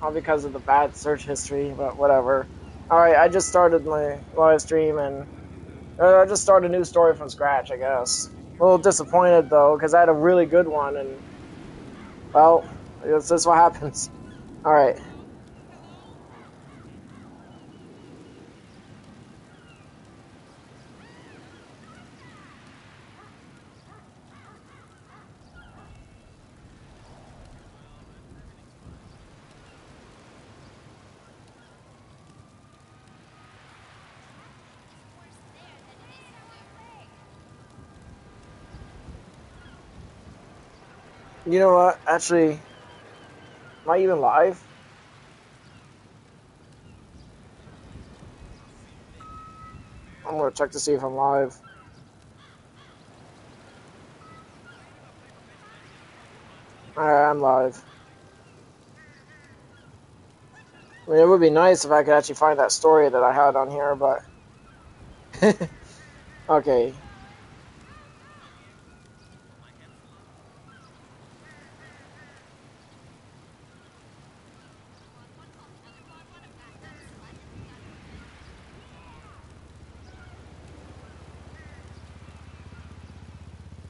all because of the bad search history, but whatever. Alright, I just started my live stream, and I just started a new story from scratch, I guess. A little disappointed, though, because I had a really good one, and, well, this is what happens. Alright. You know what? Actually, am I even live? I'm gonna check to see if I'm live. Alright, I'm live. I mean, it would be nice if I could actually find that story that I had on here, but... okay.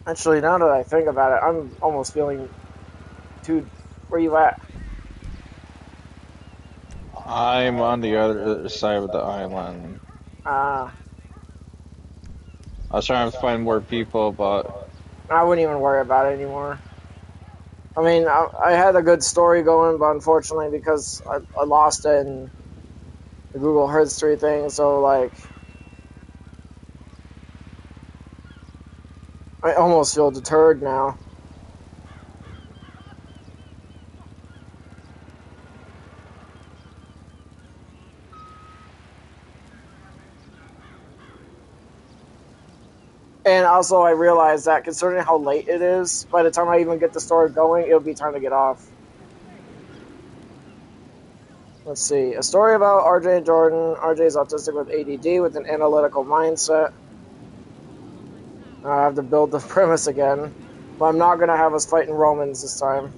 Actually, now that I think about it, I'm almost feeling too... Where you at? I'm on the other side of the island. Uh, I was trying to find more people, but I wouldn't even worry about it anymore. I mean, I had a good story going, but unfortunately, because I lost it in the Google History thing, so, like... I almost feel deterred now. And also, I realized that considering how late it is, by the time I even get the story going, it'll be time to get off. Let's see. A story about RJ and Jordan. RJ is autistic with ADD with an analytical mindset. I have to build the premise again. But I'm not going to have us fighting Romans this time.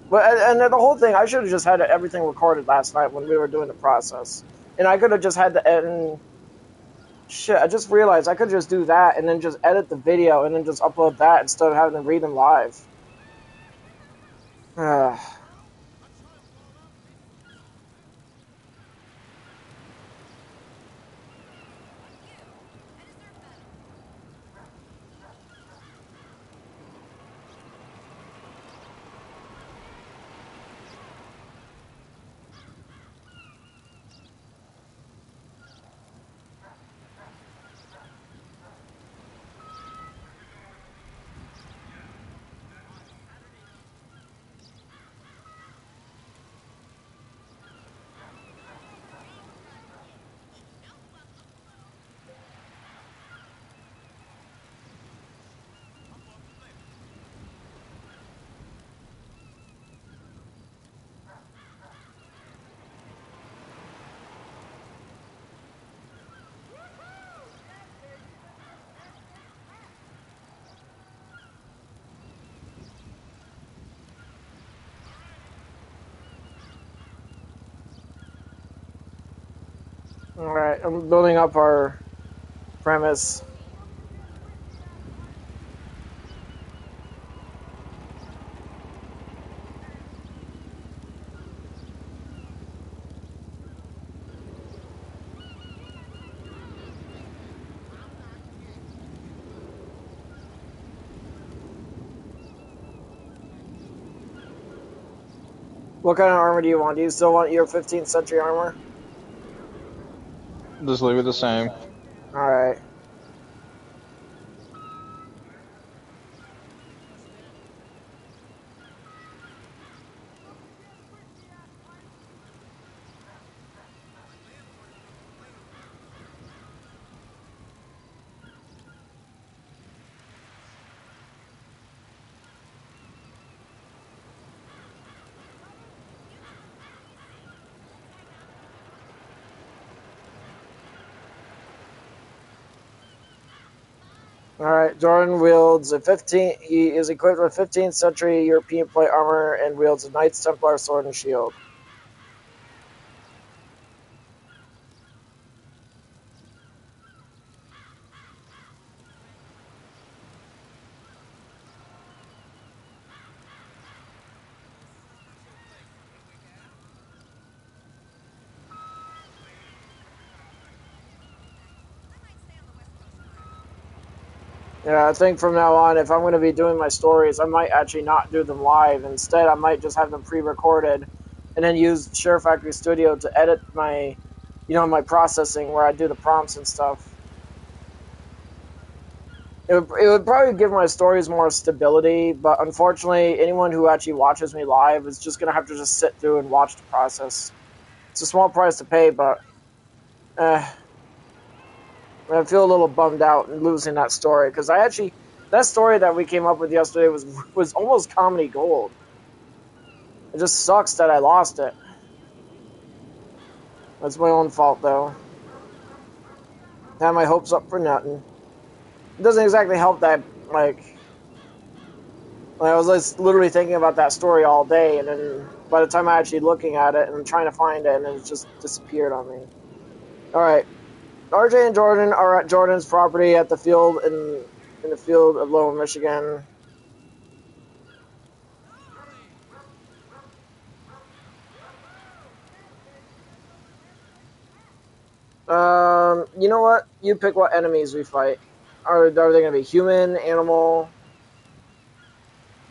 But and the whole thing, I should have just had everything recorded last night when we were doing the process. And I could have just had the end. Shit, I just realized I could just do that and then just edit the video and then just upload that instead of having to read them live. Alright, I'm building up our premise. What kind of armor do you want? Do you still want your 15th century armor? just leave it the same. Alright. Alright, Jordan wields a 15. He is equipped with 15th century European plate armor and wields a Knights Templar sword and shield. Yeah, I think from now on, if I'm going to be doing my stories, I might actually not do them live. Instead, I might just have them pre-recorded, and then use Share Factory Studio to edit my, my processing where I do the prompts and stuff. It would probably give my stories more stability, but unfortunately, anyone who actually watches me live is just going to have to just sit through and watch the process. It's a small price to pay, but I feel a little bummed out in losing that story, because that story that we came up with yesterday was almost comedy gold. It just sucks that I lost it. That's my own fault, though. Had my hopes up for nothing. It doesn't exactly help that, I was just literally thinking about that story all day, and then by the time I actually looking at it and I'm trying to find it, and it just disappeared on me. Alright. RJ and Jordan are at Jordan's property at the field in the field of Lower Michigan. You know what? You pick what enemies we fight. Are they going to be human, animal,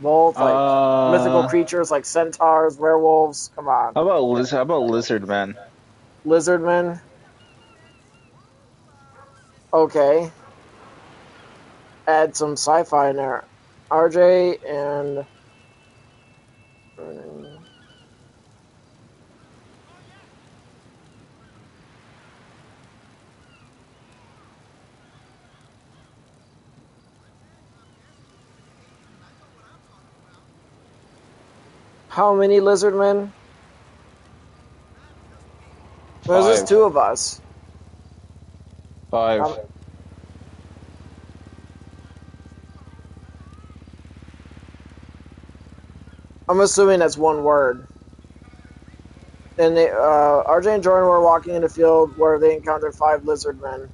both? Like mythical How creatures like centaurs, werewolves? Come on. how about Lizardmen? Lizardmen? Okay. Add some sci-fi in there. RJ and... How many Lizardmen? There's just 2 Five. of us. Five. I'm assuming that's one word. And RJ and Jordan were walking in the field where they encountered 5 Lizardmen.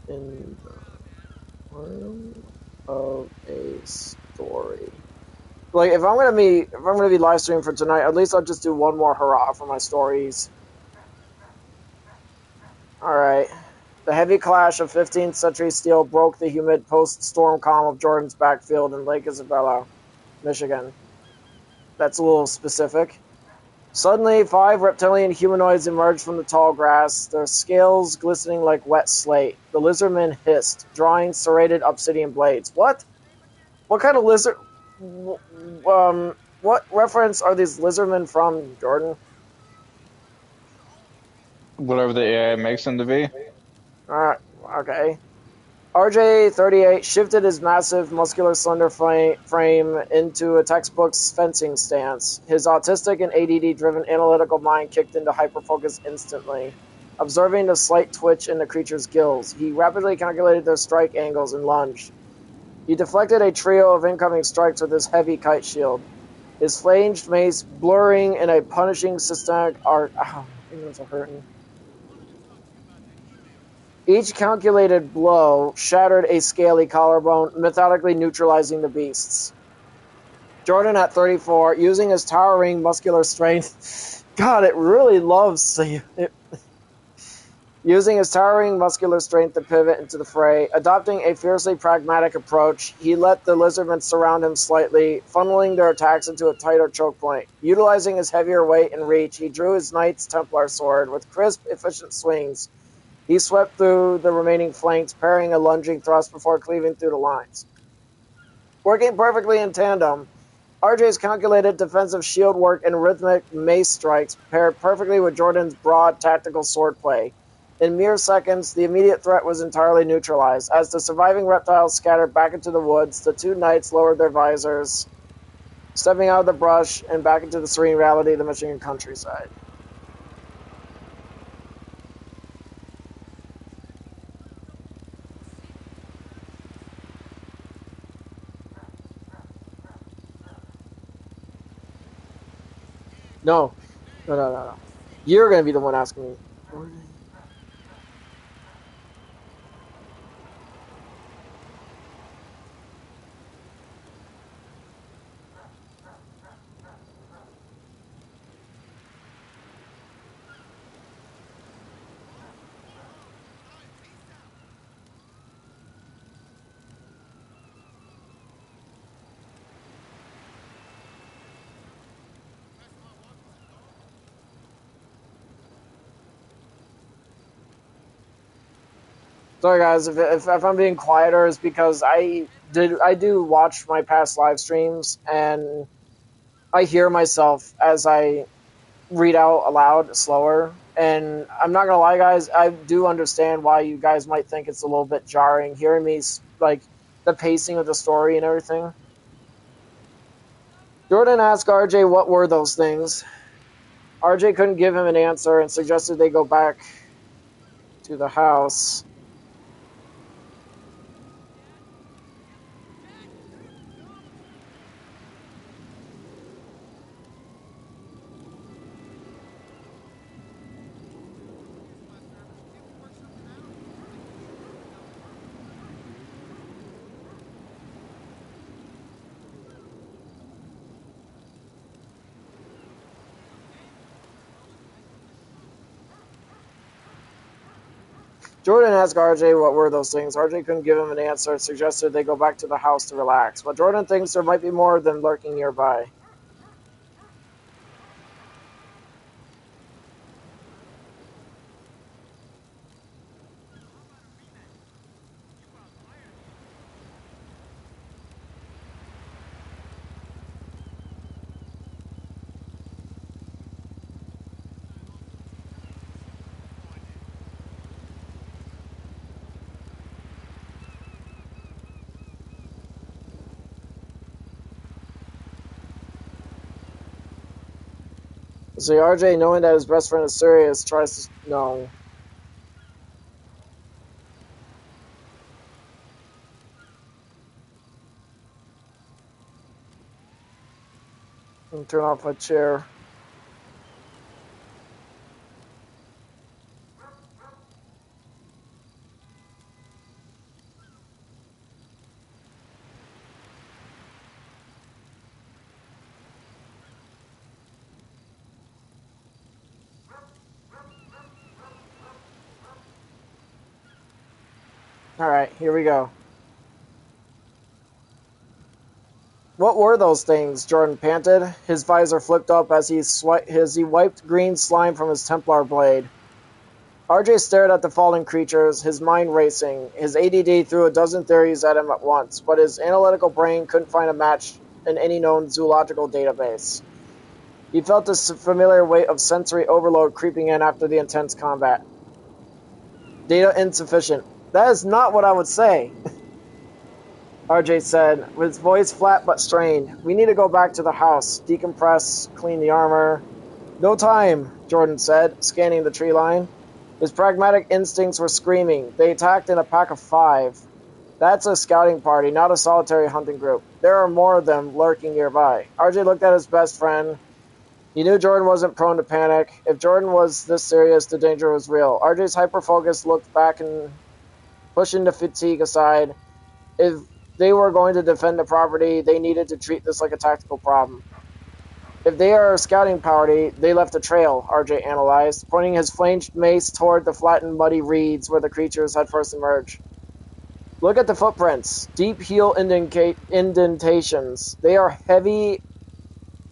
In the form of a story. Like if I'm gonna be live streaming for tonight, at least I'll just do one more hurrah for my stories. Alright. The heavy clash of 15th century steel broke the humid post-storm calm of Jordan's backfield in Lake Isabella, Michigan. That's a little specific. Suddenly, 5 reptilian humanoids emerged from the tall grass, their scales glistening like wet slate. The lizardmen hissed, drawing serrated obsidian blades. What? What kind of lizard... What reference are these lizardmen from, Jordan? Whatever the AI makes them to be. Alright, okay. RJ-38 shifted his massive, muscular, slender frame into a textbook's fencing stance. His autistic and ADD-driven analytical mind kicked into hyperfocus instantly. Observing the slight twitch in the creature's gills, he rapidly calculated their strike angles and lunged. He deflected a trio of incoming strikes with his heavy kite shield, his flanged mace blurring in a punishing systematic arc. Ow, my fingers are hurting. Each calculated blow shattered a scaly collarbone, methodically neutralizing the beasts. Jordan at 34, using his towering muscular strength. God, it really loves it. Using his towering muscular strength to pivot into the fray, adopting a fiercely pragmatic approach, he let the lizardmen surround him slightly, funneling their attacks into a tighter choke point. Utilizing his heavier weight and reach, he drew his Knight's Templar sword with crisp, efficient swings. He swept through the remaining flanks, parrying a lunging thrust before cleaving through the lines. Working perfectly in tandem, RJ's calculated defensive shield work and rhythmic mace strikes paired perfectly with Jordan's broad tactical swordplay. In mere seconds, the immediate threat was entirely neutralized. As the surviving reptiles scattered back into the woods, the 2 knights lowered their visors, stepping out of the brush and back into the serene reality of the Michigan countryside. No. No. You're going to be the one asking me. Sorry guys, if I'm being quieter, it's because I do watch my past live streams and I hear myself as I read out aloud slower. And I'm not gonna lie, guys, I do understand why you guys might think it's a little bit jarring hearing me like the pacing of the story and everything. Jordan asked RJ what were those things. RJ couldn't give him an answer and suggested they go back to the house. Jordan asked RJ what were those things. RJ couldn't give him an answer and suggested they go back to the house to relax. But Jordan thinks there might be more than lurking nearby. So RJ, knowing that his best friend is serious, tries to no. And turn off my chair. Alright, here we go. What were those things? Jordan panted. His visor flipped up as he wiped green slime from his Templar blade. RJ stared at the fallen creatures, his mind racing. His ADD threw a dozen theories at him at once, but his analytical brain couldn't find a match in any known zoological database. He felt the familiar weight of sensory overload creeping in after the intense combat. Data insufficient. That is not what I would say, RJ said, with his voice flat but strained. We need to go back to the house, decompress, clean the armor. No time, Jordan said, scanning the tree line. His pragmatic instincts were screaming. They attacked in a pack of 5. That's a scouting party, not a solitary hunting group. There are more of them lurking nearby. RJ looked at his best friend. He knew Jordan wasn't prone to panic. If Jordan was this serious, the danger was real. RJ's hyper-focus looked back and pushing the fatigue aside. If they were going to defend the property, they needed to treat this like a tactical problem. If they are a scouting party, they left a trail, RJ analyzed, pointing his flanged mace toward the flattened muddy reeds where the creatures had first emerged. Look at the footprints. Deep heel indentations. They are heavy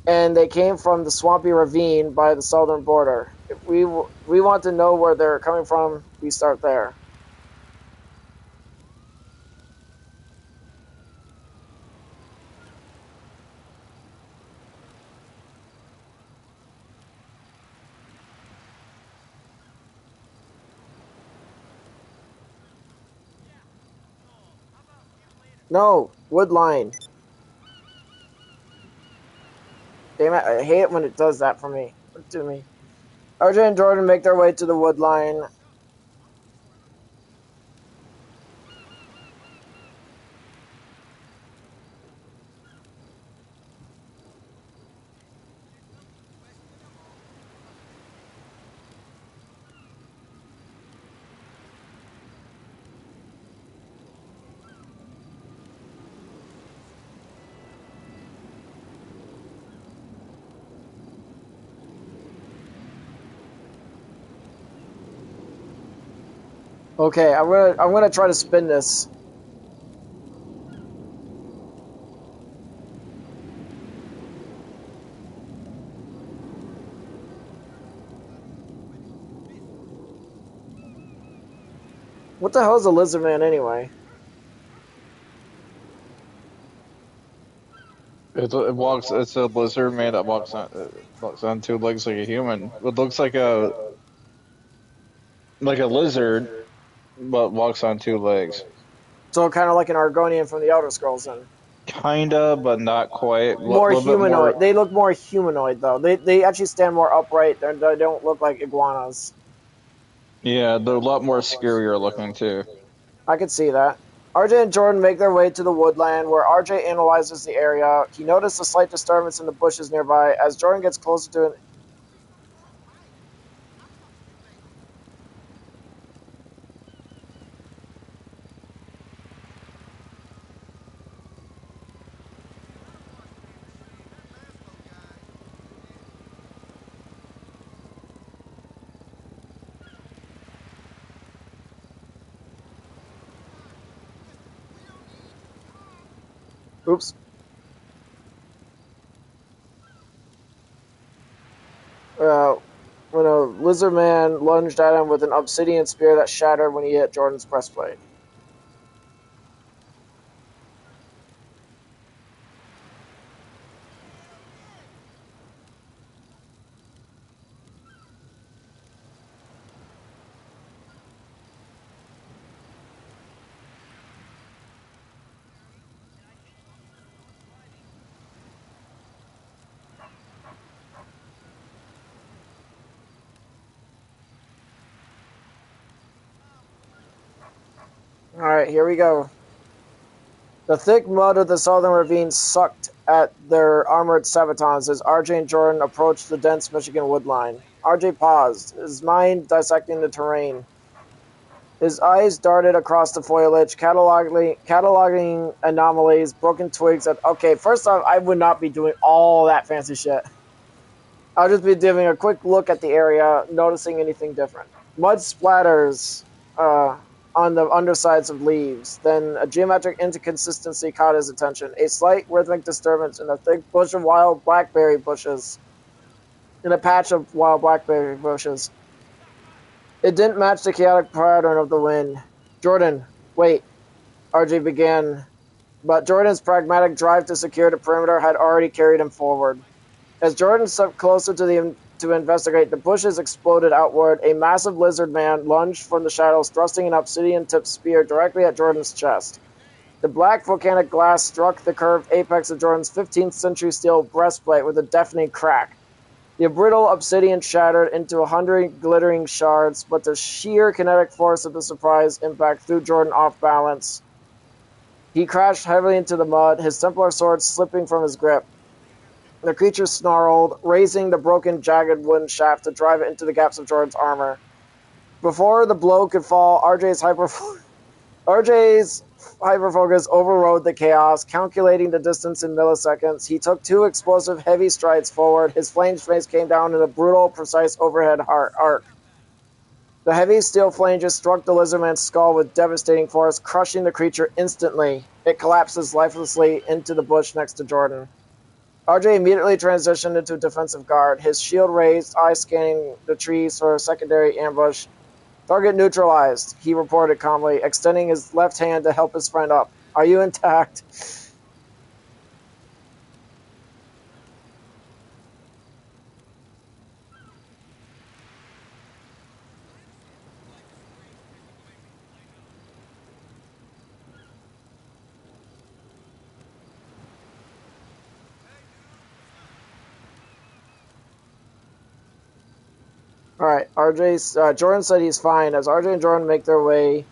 and they came from the swampy ravine by the southern border. If we want to know where they're coming from, we start there. No, wood line. Damn it, I hate it when it does that for me. To me. RJ and Jordan make their way to the wood line. Okay, I'm gonna try to spin this. What What the hell is a Lizardman anyway? It walks. It's a lizard man that walks on two legs like a human. It looks like a lizard, but walks on two legs. So kind of like an Argonian from the Elder Scrolls then. Kinda, but not quite. A More little bit humanoid. more. They look more humanoid though. They actually stand more upright. They don't look like iguanas. Yeah, they're a lot more scarier looking too. I could see that. RJ and Jordan make their way to the woodland, where RJ analyzes the area. He noticed a slight disturbance in the bushes nearby. As Jordan gets closer to it. Oops. Uh, when a lizard man lunged at him with an obsidian spear that shattered when he hit Jordan's breastplate. Alright, here we go. The thick mud of the southern ravine sucked at their armored sabatons as RJ and Jordan approached the dense Michigan woodline. RJ paused, his mind dissecting the terrain. His eyes darted across the foliage, cataloging anomalies, broken twigs. Okay, first off, I would not be doing all that fancy shit. I'll just be giving a quick look at the area, noticing anything different. Mud splatters on the undersides of leaves. Then a geometric inconsistency caught his attention. A slight rhythmic disturbance in a thick bush of wild blackberry bushes. In a patch of wild blackberry bushes. It didn't match the chaotic pattern of the wind. Jordan, wait, RJ began, but Jordan's pragmatic drive to secure the perimeter had already carried him forward. As Jordan stepped closer to investigate, the bushes exploded outward. A massive lizard man lunged from the shadows, thrusting an obsidian-tipped spear directly at Jordan's chest. The black volcanic glass struck the curved apex of Jordan's 15th century steel breastplate with a deafening crack. The brittle obsidian shattered into 100 glittering shards, but the sheer kinetic force of the surprise impact threw Jordan off balance. He crashed heavily into the mud, his Templar sword slipping from his grip. The creature snarled, raising the broken, jagged wooden shaft to drive it into the gaps of Jordan's armor. Before the blow could fall, RJ's hyperfocus overrode the chaos, calculating the distance in milliseconds. He took two explosive, heavy strides forward. His flamed face came down in a brutal, precise overhead arc. The heavy steel flanges struck the lizardman's skull with devastating force, crushing the creature instantly. It collapses lifelessly into the bush next to Jordan. RJ immediately transitioned into a defensive guard, his shield raised, eyes scanning the trees for a secondary ambush. Target neutralized, he reported calmly, extending his left hand to help his friend up. Are you intact? Alright, Jordan said he's fine. As RJ and Jordan make their way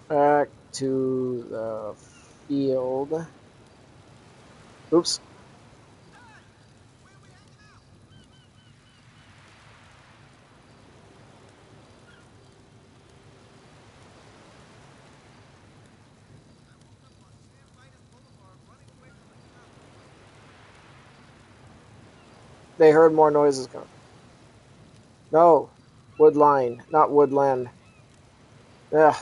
back to the field. Oops. They heard more noises coming. No. Woodline, not woodland. Ugh.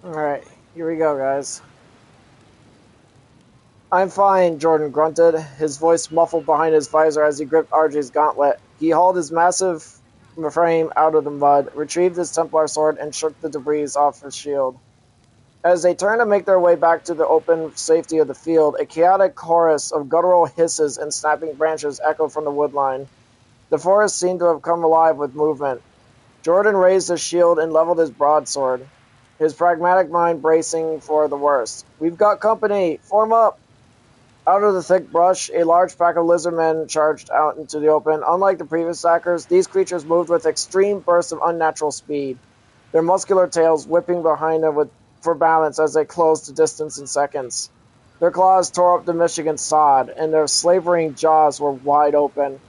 Alright, here we go, guys. I'm fine, Jordan grunted, his voice muffled behind his visor as he gripped RJ's gauntlet. He hauled his massive frame out of the mud, retrieved his Templar sword, and shook the debris off his shield. As they turned to make their way back to the open safety of the field, a chaotic chorus of guttural hisses and snapping branches echoed from the woodline. The forest seemed to have come alive with movement. Jordan raised his shield and leveled his broadsword, his pragmatic mind bracing for the worst. "We've got company! Form up!" Out of the thick brush, a large pack of lizardmen charged out into the open. Unlike the previous attackers, these creatures moved with extreme bursts of unnatural speed, their muscular tails whipping behind them for balance as they closed the distance in seconds. Their claws tore up the Michigan sod, and their slavering jaws were wide open.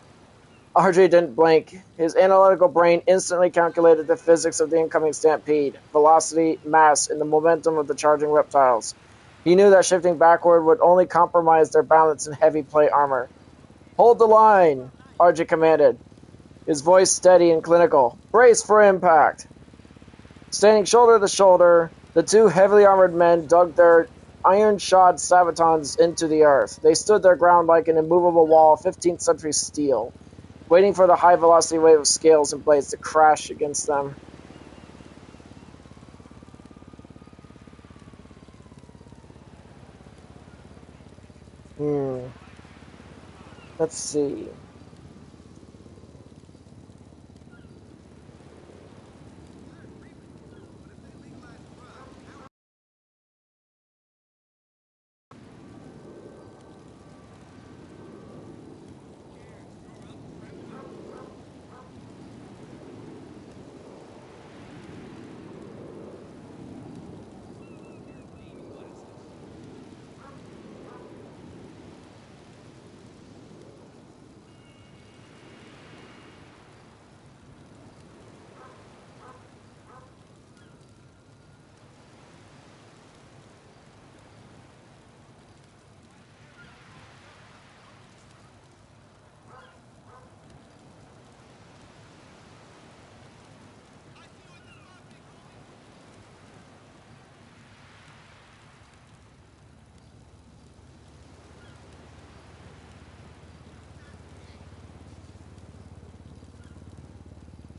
RJ didn't blink. His analytical brain instantly calculated the physics of the incoming stampede: velocity, mass, and the momentum of the charging reptiles. He knew that shifting backward would only compromise their balance in heavy plate armor. "Hold the line," RJ commanded, his voice steady and clinical. "Brace for impact." Standing shoulder to shoulder, the two heavily armored men dug their iron-shod sabatons into the earth. They stood their ground like an immovable wall of 15th century steel, waiting for the high-velocity wave of scales and blades to crash against them. Let's see.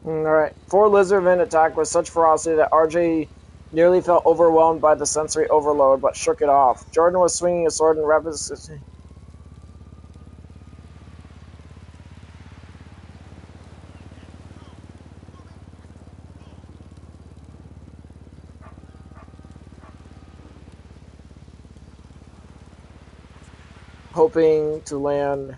Alright. 4 lizardmen attacked with such ferocity that RJ nearly felt overwhelmed by the sensory overload, but shook it off. Jordan was swinging his sword in rapid succession, hoping to land.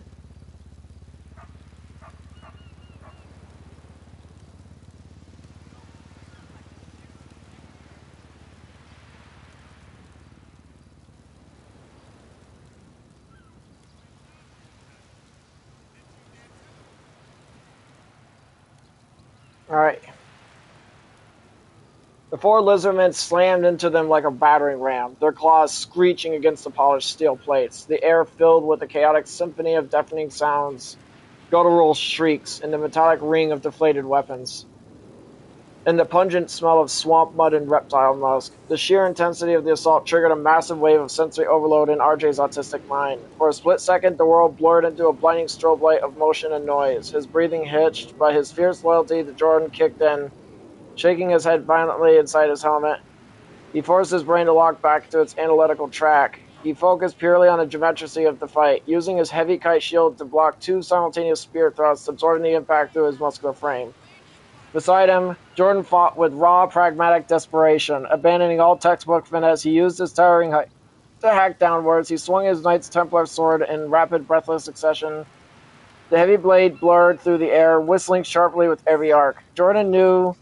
Alright. The 4 lizardmen slammed into them like a battering ram, their claws screeching against the polished steel plates, the air filled with a chaotic symphony of deafening sounds, guttural shrieks, and the metallic ring of deflated weapons, and the pungent smell of swamp mud and reptile musk. The sheer intensity of the assault triggered a massive wave of sensory overload in RJ's autistic mind. For a split second, the world blurred into a blinding strobe light of motion and noise. His breathing hitched, but his fierce loyalty to Jordan kicked in, shaking his head violently inside his helmet. He forced his brain to lock back to its analytical track. He focused purely on the geometry of the fight, using his heavy kite shield to block 2 simultaneous spear thrusts, absorbing the impact through his muscular frame. Beside him, Jordan fought with raw, pragmatic desperation. Abandoning all textbook finesse, he used his towering height to hack downwards. He swung his Knight's Templar sword in rapid, breathless succession. The heavy blade blurred through the air, whistling sharply with every arc. Jordan knew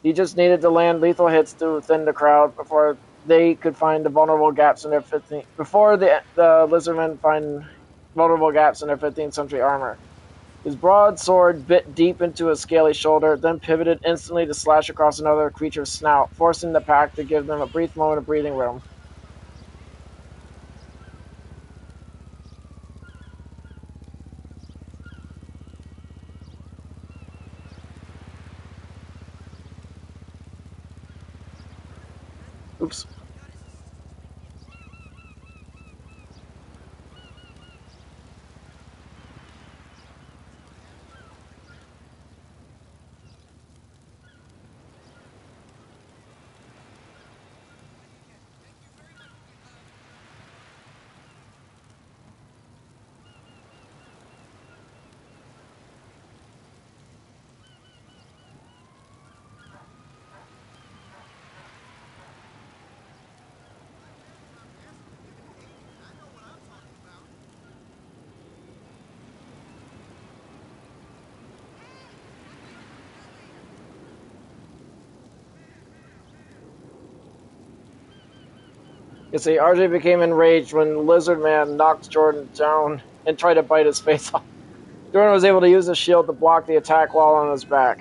he just needed to land lethal hits to thin the crowd before they could find the vulnerable gaps in their 15th. Before the lizardmen find vulnerable gaps in their 15th century armor. His broadsword bit deep into his scaly shoulder, then pivoted instantly to slash across another creature's snout, forcing the pack to give them a brief moment of breathing room. Oops. You see, RJ became enraged when Lizardman knocked Jordan down and tried to bite his face off. Jordan was able to use his shield to block the attack while on his back.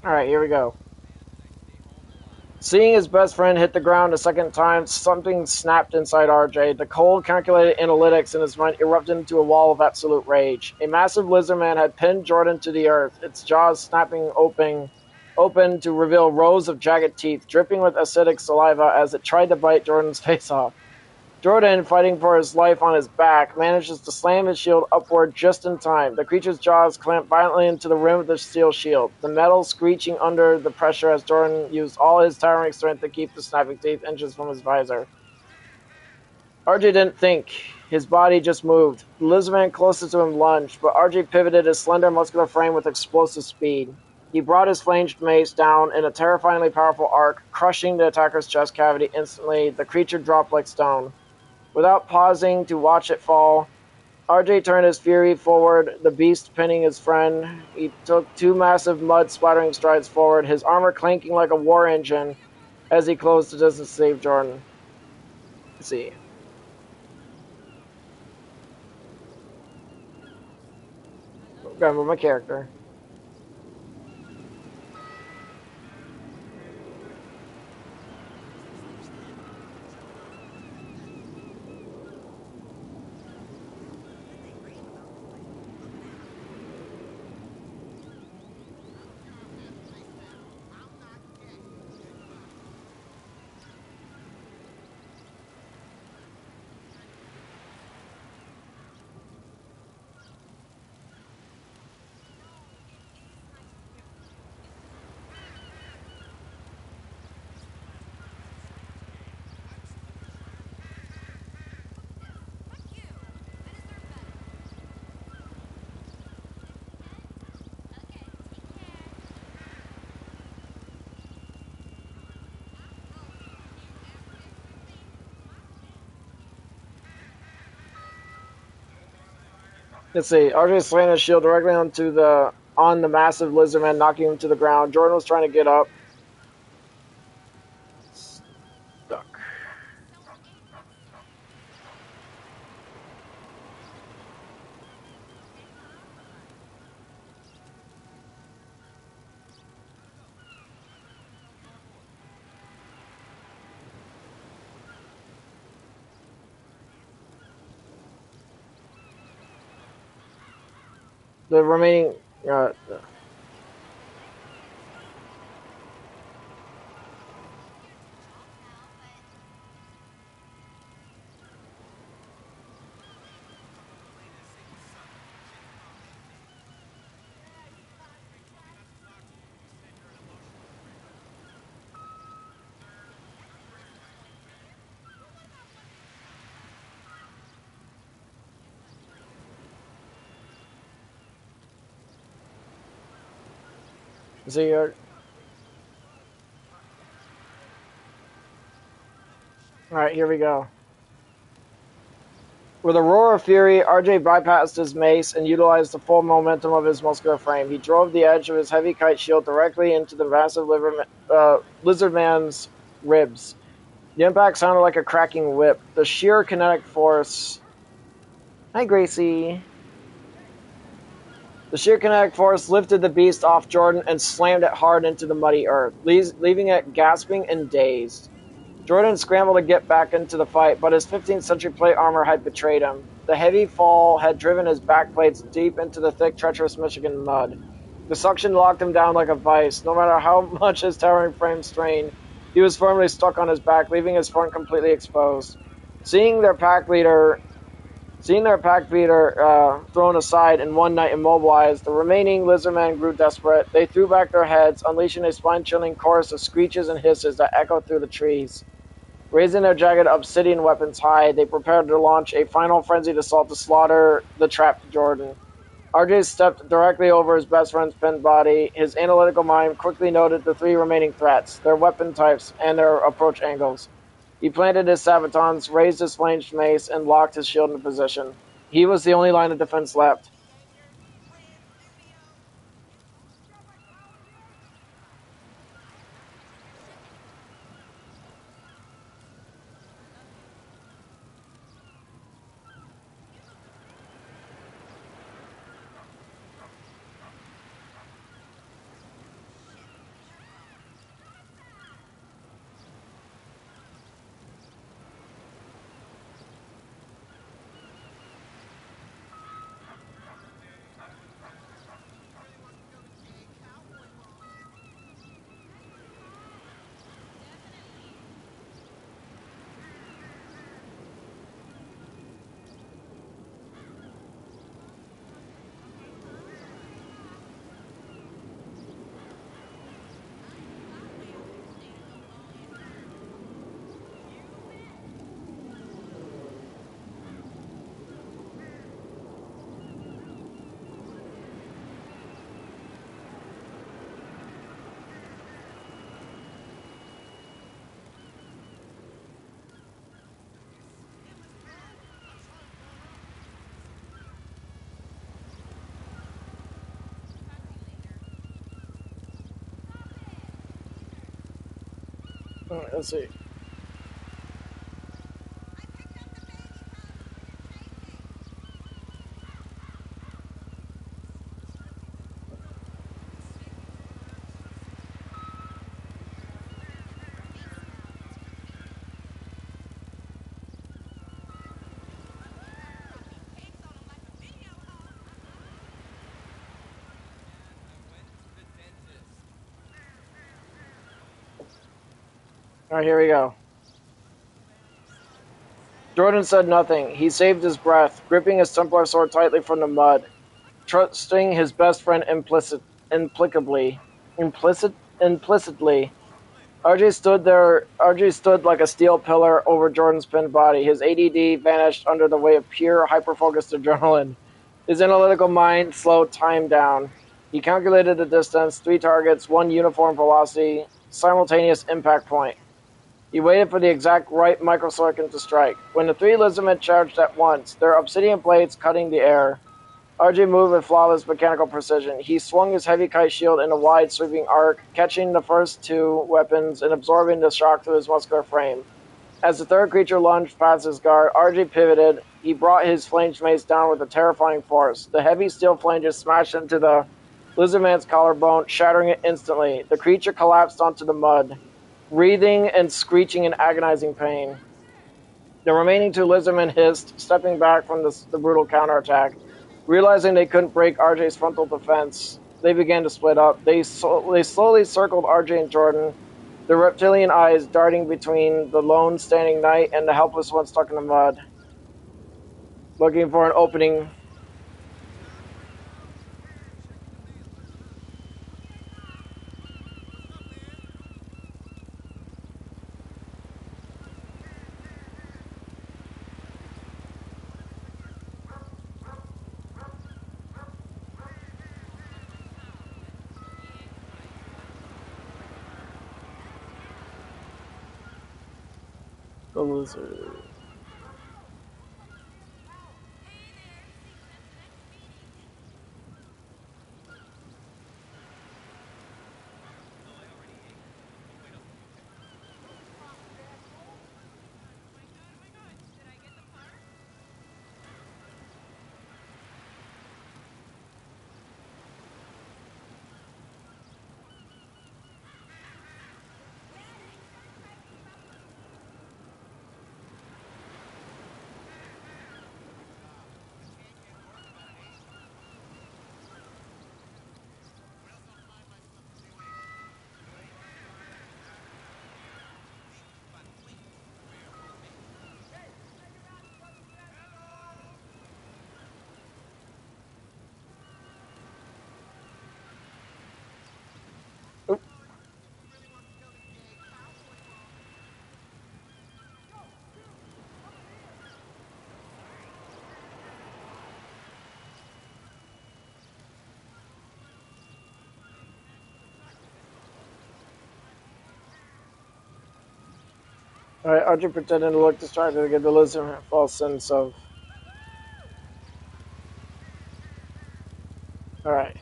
Alright, here we go. Seeing his best friend hit the ground a second time, something snapped inside RJ. The cold, calculated analytics in his mind erupted into a wall of absolute rage. A massive lizard man had pinned Jordan to the earth, its jaws snapping open to reveal rows of jagged teeth, dripping with acidic saliva as it tried to bite Jordan's face off. Jordan, fighting for his life on his back, manages to slam his shield upward just in time. The creature's jaws clamp violently into the rim of the steel shield, the metal screeching under the pressure as Jordan used all his towering strength to keep the snapping teeth inches from his visor. RJ didn't think. His body just moved. The lizardman closest to him lunged, but RJ pivoted his slender muscular frame with explosive speed. He brought his flanged mace down in a terrifyingly powerful arc, crushing the attacker's chest cavity instantly. The creature dropped like stone. Without pausing to watch it fall, RJ turned his fury forward, the beast pinning his friend. He took two massive mud-splattering strides forward, his armor clanking like a war engine as he closed the distance to save Jordan. Let's see. Remember my character. Let's see. RJ slammed his shield directly on the massive lizardman, knocking him to the ground. Jordan was trying to get up. Stuck. The remaining see. All right, here we go. With a roar of fury, RJ bypassed his mace and utilized the full momentum of his muscular frame. He drove the edge of his heavy kite shield directly into the massive Lizardman's ribs. The impact sounded like a cracking whip. The sheer kinetic force... Hi, Gracie. The sheer kinetic force lifted the beast off Jordan and slammed it hard into the muddy earth, leaving it gasping and dazed. Jordan scrambled to get back into the fight, but his 15th century plate armor had betrayed him. The heavy fall had driven his backplates deep into the thick, treacherous Michigan mud. The suction locked him down like a vice. No matter how much his towering frame strained, he was firmly stuck on his back, leaving his front completely exposed. Seeing their pack leader thrown aside and one knight immobilized, the remaining Lizardmen grew desperate. They threw back their heads, unleashing a spine-chilling chorus of screeches and hisses that echoed through the trees. Raising their jagged obsidian weapons high, they prepared to launch a final frenzied assault to slaughter the trapped Jordan. RJ stepped directly over his best friend's pinned body. His analytical mind quickly noted the three remaining threats, their weapon types, and their approach angles. He planted his sabatons, raised his flanged mace, and locked his shield into position. He was the only line of defense left. Let's see. Alright, here we go. Jordan said nothing. He saved his breath, gripping his Templar sword tightly from the mud, trusting his best friend implicitly. RJ stood like a steel pillar over Jordan's pinned body. His ADD vanished under the weight of pure, hyper-focused adrenaline. His analytical mind slowed time down. He calculated the distance, 3 targets, 1 uniform velocity, simultaneous impact point. He waited for the exact right microsecond to strike. When the 3 Lizardmen charged at once, their obsidian blades cutting the air, RJ moved with flawless mechanical precision. He swung his heavy kite shield in a wide, sweeping arc, catching the first 2 weapons and absorbing the shock through his muscular frame. As the third creature lunged past his guard, RJ pivoted. He brought his flanged mace down with a terrifying force. The heavy steel flanges smashed into the Lizardman's collarbone, shattering it instantly. The creature collapsed onto the mud, wreathing and screeching in agonizing pain. The remaining 2 Lizardmen hissed, stepping back from the brutal counterattack. Realizing they couldn't break RJ's frontal defense, they began to split up. They slowly circled RJ and Jordan, their reptilian eyes darting between the lone standing knight and the helpless one stuck in the mud, looking for an opening. The lizard. Alright, RJ pretending to look distracted to give the Lizardman a false sense of... Alright.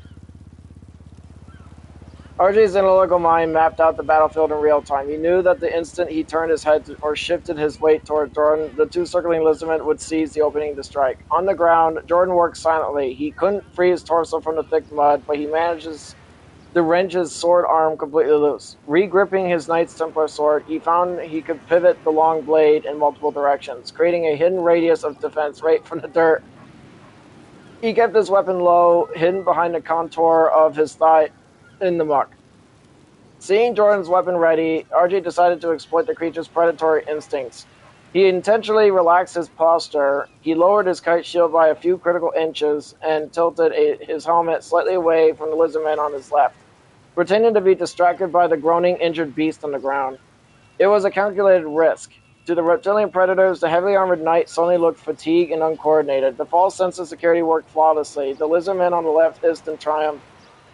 RJ's analytical mind mapped out the battlefield in real time. He knew that the instant he turned his head or shifted his weight toward Jordan, the two circling Lizardmen would seize the opening to strike. On the ground, Jordan worked silently. He couldn't free his torso from the thick mud, but he manages to wrench his sword arm completely loose. Regripping his Knights Templar sword, he found he could pivot the long blade in multiple directions, creating a hidden radius of defense right from the dirt. He kept his weapon low, hidden behind the contour of his thigh in the muck. Seeing Jordan's weapon ready, RJ decided to exploit the creature's predatory instincts. He intentionally relaxed his posture. He lowered his kite shield by a few critical inches and tilted his helmet slightly away from the Lizardman on his left, pretending to be distracted by the groaning, injured beast on the ground. It was a calculated risk. To the reptilian predators, the heavily armored knight suddenly looked fatigued and uncoordinated. The false sense of security worked flawlessly. The Lizardman on the left hissed in triumph,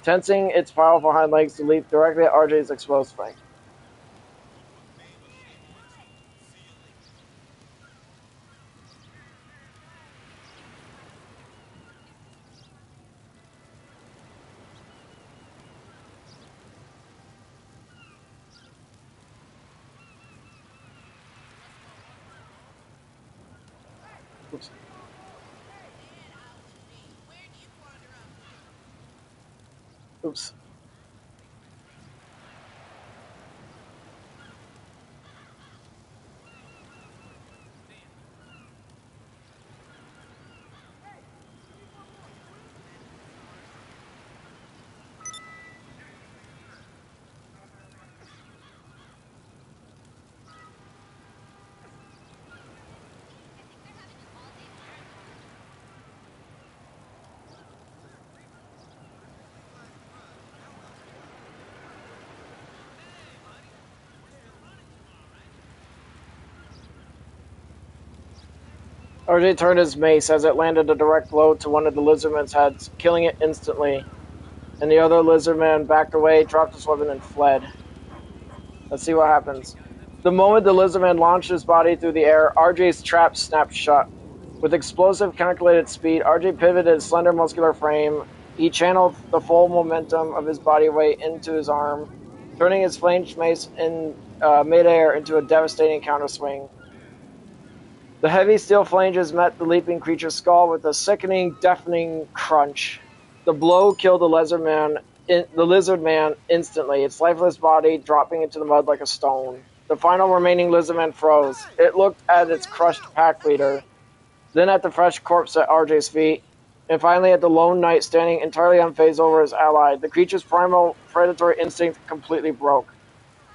tensing its powerful hind legs to leap directly at RJ's exposed flank. Oops. Oops. RJ turned his mace as it landed a direct blow to one of the Lizardmen's heads, killing it instantly, and the other Lizardman backed away, dropped his weapon, and fled. Let's see what happens. The moment the Lizardman launched his body through the air, RJ's trap snapped shut. With explosive, calculated speed, RJ pivoted his slender, muscular frame. He channeled the full momentum of his body weight into his arm, turning his flanged mace in midair into a devastating counterswing. The heavy steel flanges met the leaping creature's skull with a sickening, deafening crunch. The blow killed the lizard man instantly, its lifeless body dropping into the mud like a stone. The final remaining Lizardman froze. It looked at its crushed pack leader, then at the fresh corpse at RJ's feet, and finally at the lone knight standing entirely unfazed over his ally. The creature's primal predatory instinct completely broke.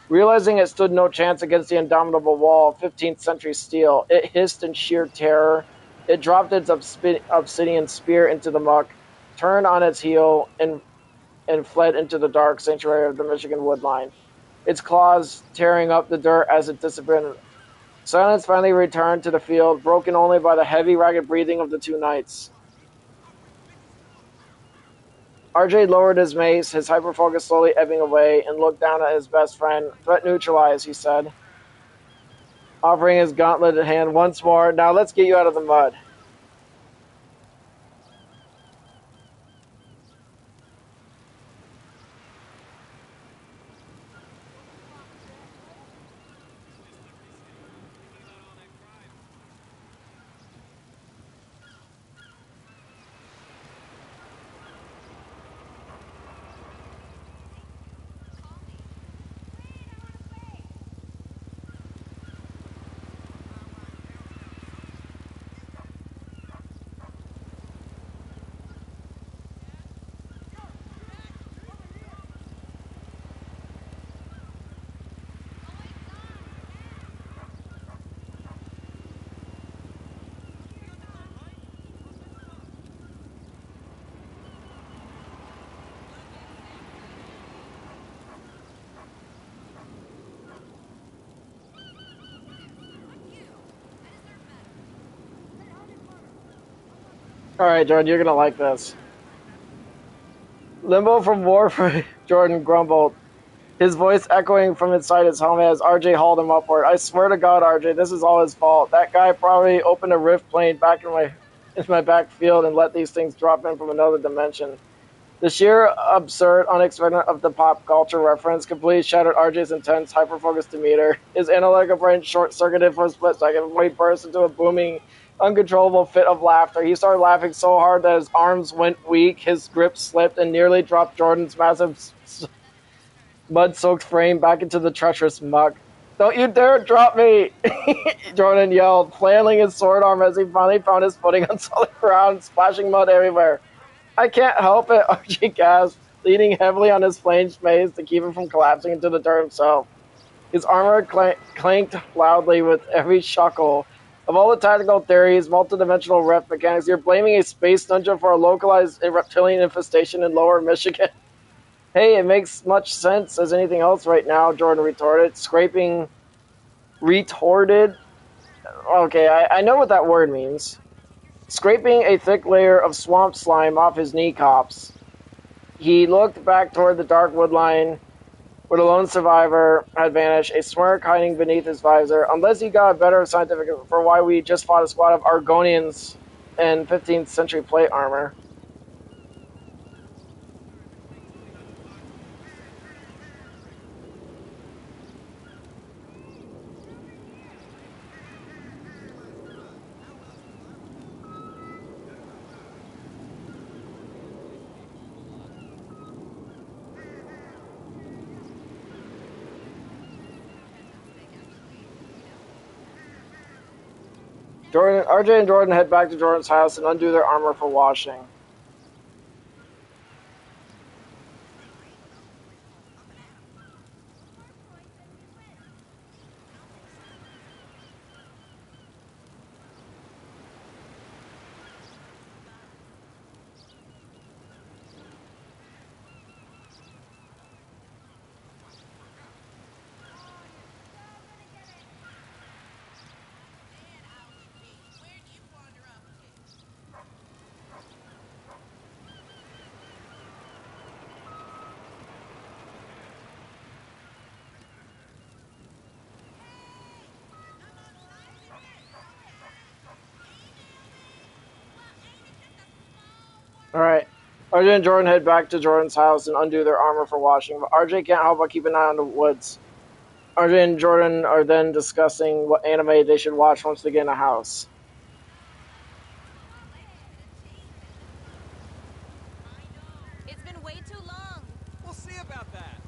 Realizing it stood no chance against the indomitable wall of 15th century steel, it hissed in sheer terror. It dropped its obsidian spear into the muck, turned on its heel, and fled into the dark sanctuary of the Michigan woodline, its claws tearing up the dirt as it disappeared. Silence finally returned to the field, broken only by the heavy, ragged breathing of the two knights. RJ lowered his mace, his hyperfocus slowly ebbing away, and looked down at his best friend. "Threat neutralized," he said, offering his gauntleted hand once more. "Now let's get you out of the mud." Alright, Jordan, you're gonna like this. Limbo from Warframe, Jordan grumbled. his voice echoing from inside his helmet as RJ hauled him upward. I swear to God, RJ, this is all his fault. That guy probably opened a rift plane back in my backfield and let these things drop in from another dimension. The sheer absurd unexpected of the pop culture reference completely shattered RJ's intense, hyper-focused demeanor. His analytical brain short-circuited for a split second before he burst into a booming, uncontrollable fit of laughter. He started laughing so hard that his arms went weak, his grip slipped, and nearly dropped Jordan's massive mud-soaked frame back into the treacherous muck. Don't you dare drop me! Jordan yelled, flailing his sword arm as he finally found his footing on solid ground, splashing mud everywhere. I can't help it, Archie gasped, leaning heavily on his flanged mace to keep him from collapsing into the dirt himself. His armor clanked loudly with every shuckle. Of all the tactical theories, multidimensional rep mechanics, you're blaming a space dungeon for a localized reptilian infestation in lower Michigan. Hey, it makes much sense as anything else right now, Jordan retorted. Retorted? Okay, I know what that word means. Scraping a thick layer of swamp slime off his kneecaps. He looked back toward the dark woodline where the lone survivor had vanished, a smirk hiding beneath his visor. Unless he got a better scientific for why we just fought a squad of Argonians in 15th century plate armor. RJ and Jordan head back to Jordan's house and undo their armor for washing. Alright. RJ and Jordan head back to Jordan's house and undo their armor for washing, but RJ can't help but keep an eye on the woods. RJ and Jordan are then discussing what anime they should watch once they get in a house. It's been way too long. We'll see about that.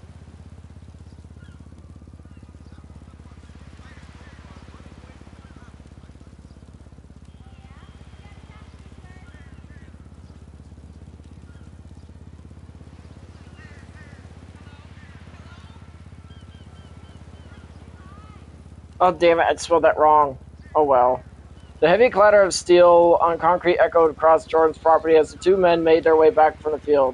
Oh damn it, I spelled that wrong. Oh well. The heavy clatter of steel on concrete echoed across Jordan's property as the two men made their way back from the field.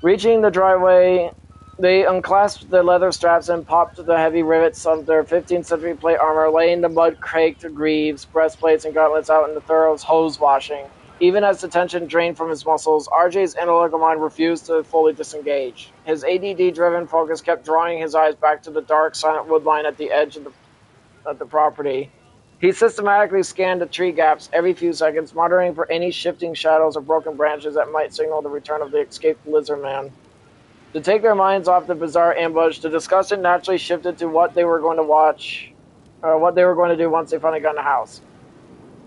Reaching the driveway, they unclasped the leather straps and popped the heavy rivets of their 15th century plate armor, laying the mud-caked greaves, breastplates, and gauntlets out in the thorough hose washing. Even as the tension drained from his muscles, RJ's analytical mind refused to fully disengage. His ADD-driven focus kept drawing his eyes back to the dark, silent woodline at the edge of the property. He systematically scanned the tree gaps every few seconds, monitoring for any shifting shadows or broken branches that might signal the return of the escaped Lizardmen. To take their minds off the bizarre ambush, the discussion naturally shifted to what they were going to watch, or what they were going to do once they finally got in the house.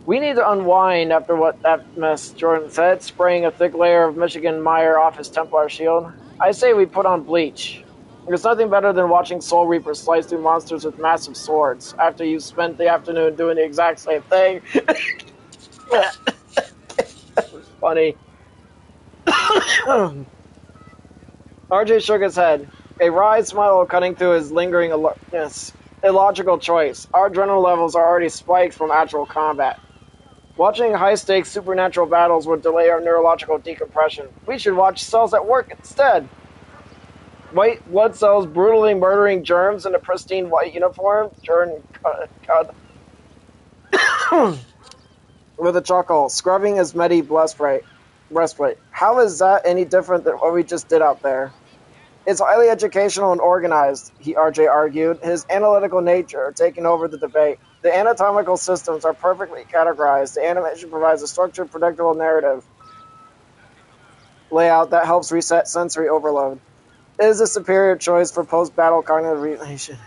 We need to unwind after what that mess, Jordan said, spraying a thick layer of Michigan mire off his Templar shield. I say we put on bleach. There's nothing better than watching Soul Reapers slice through monsters with massive swords after you've spent the afternoon doing the exact same thing. That was funny. RJ shook his head, a wry smile cutting through his lingering alertness. A logical choice. Our adrenaline levels are already spiked from actual combat. Watching high-stakes supernatural battles would delay our neurological decompression. We should watch Cells at Work instead. White blood cells brutally murdering germs in a pristine white uniform. Jordan cut with a chuckle, scrubbing his Medi breastplate. How is that any different than what we just did out there? It's highly educational and organized, RJ argued, his analytical nature taking over the debate. The anatomical systems are perfectly categorized. The animation provides a structured, predictable narrative layout that helps reset sensory overload. It is a superior choice for post-battle cognitive relation.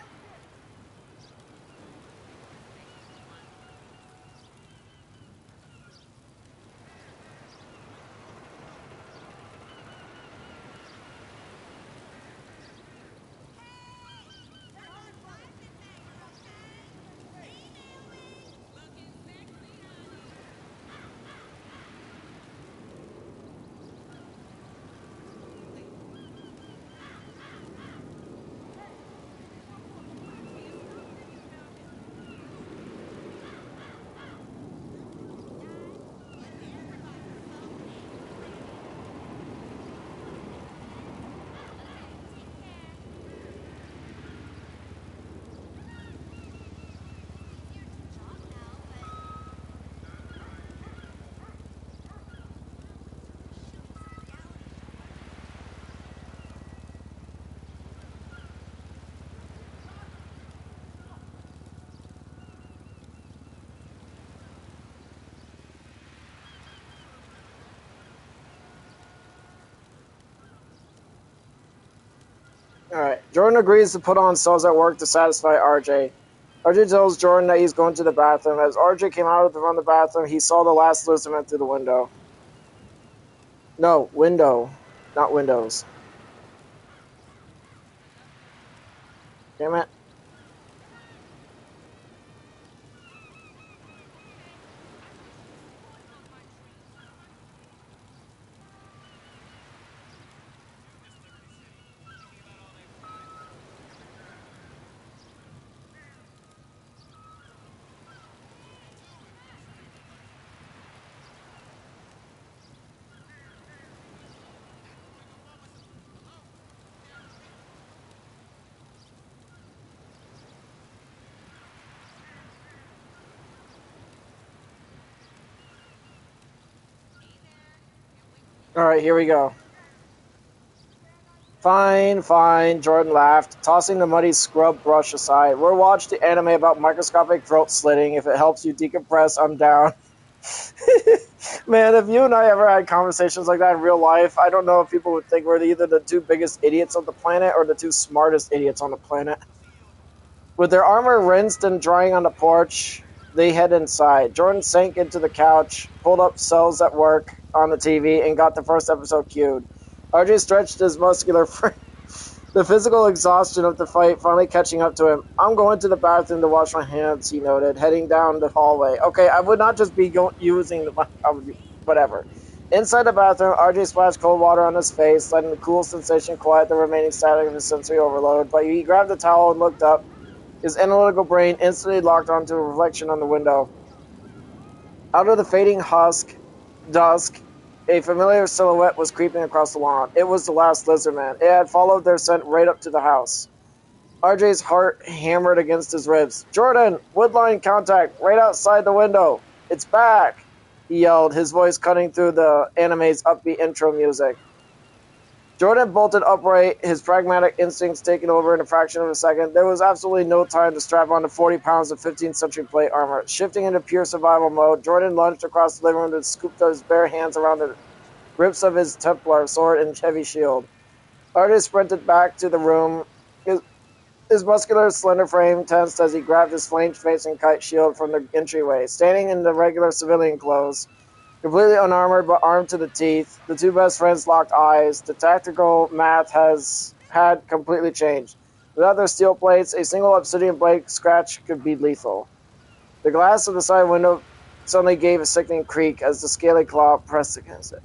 Alright, Jordan agrees to put on cells at work to satisfy RJ. RJ tells Jordan that he's going to the bathroom. As RJ came out from the bathroom, he saw the last Lizardman through the window. No, window, not windows. Damn it. Alright, here we go. Fine, fine, Jordan laughed, tossing the muddy scrub brush aside. We'll watch the anime about microscopic throat slitting. If it helps you decompress, I'm down. Man, if you and I ever had conversations like that in real life, I don't know if people would think we're either the two biggest idiots on the planet or the two smartest idiots on the planet. With their armor rinsed and drying on the porch, they head inside. Jordan sank into the couch, pulled up cells at work on the TV, and got the first episode cued. RJ stretched his muscular frame. The physical exhaustion of the fight finally catching up to him. I'm going to the bathroom to wash my hands, he noted, heading down the hallway. Okay, I would not just be using the... whatever. Inside the bathroom, RJ splashed cold water on his face, letting the cool sensation quiet the remaining static of his sensory overload. But he grabbed the towel and looked up. His analytical brain instantly locked onto a reflection on the window. Out of the fading dusk, a familiar silhouette was creeping across the lawn. It was the last Lizardman. It had followed their scent right up to the house. RJ's heart hammered against his ribs. Jordan, woodline contact, right outside the window. It's back, he yelled, his voice cutting through the anime's upbeat intro music. Jordan bolted upright, his pragmatic instincts taking over in a fraction of a second. There was absolutely no time to strap on to 40 pounds of 15th century plate armor. Shifting into pure survival mode, Jordan lunged across the living room and scooped his bare hands around the grips of his Templar sword and heavy shield. RJ sprinted back to the room, his muscular, slender frame tensed as he grabbed his flame-facing kite shield from the entryway. Standing in the regular civilian clothes, completely unarmored but armed to the teeth, the two best friends locked eyes. The tactical math had completely changed. Without their steel plates, a single obsidian blade scratch could be lethal. The glass of the side window suddenly gave a sickening creak as the scaly claw pressed against it.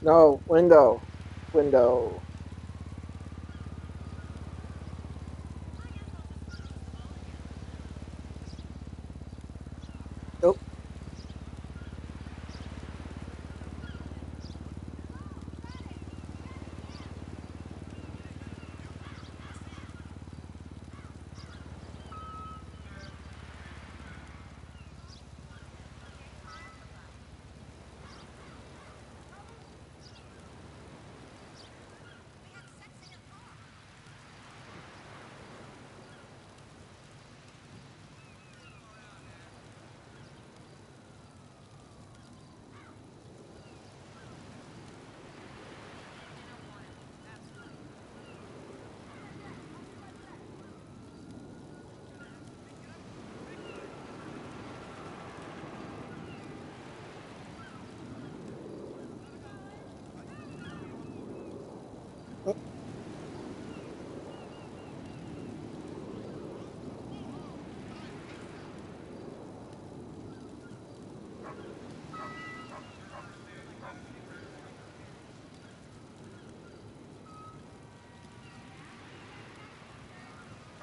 No, window. Window. Nope.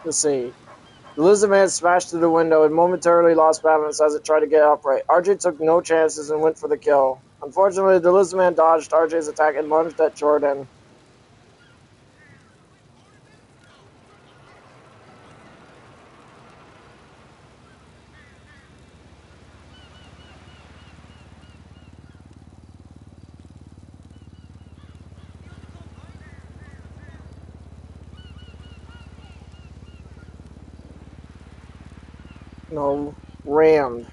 Let's see. The Lizardman smashed through the window and momentarily lost balance as it tried to get upright. RJ took no chances and went for the kill. Unfortunately, the Lizardman dodged RJ's attack and lunged at Jordan. No, rammed.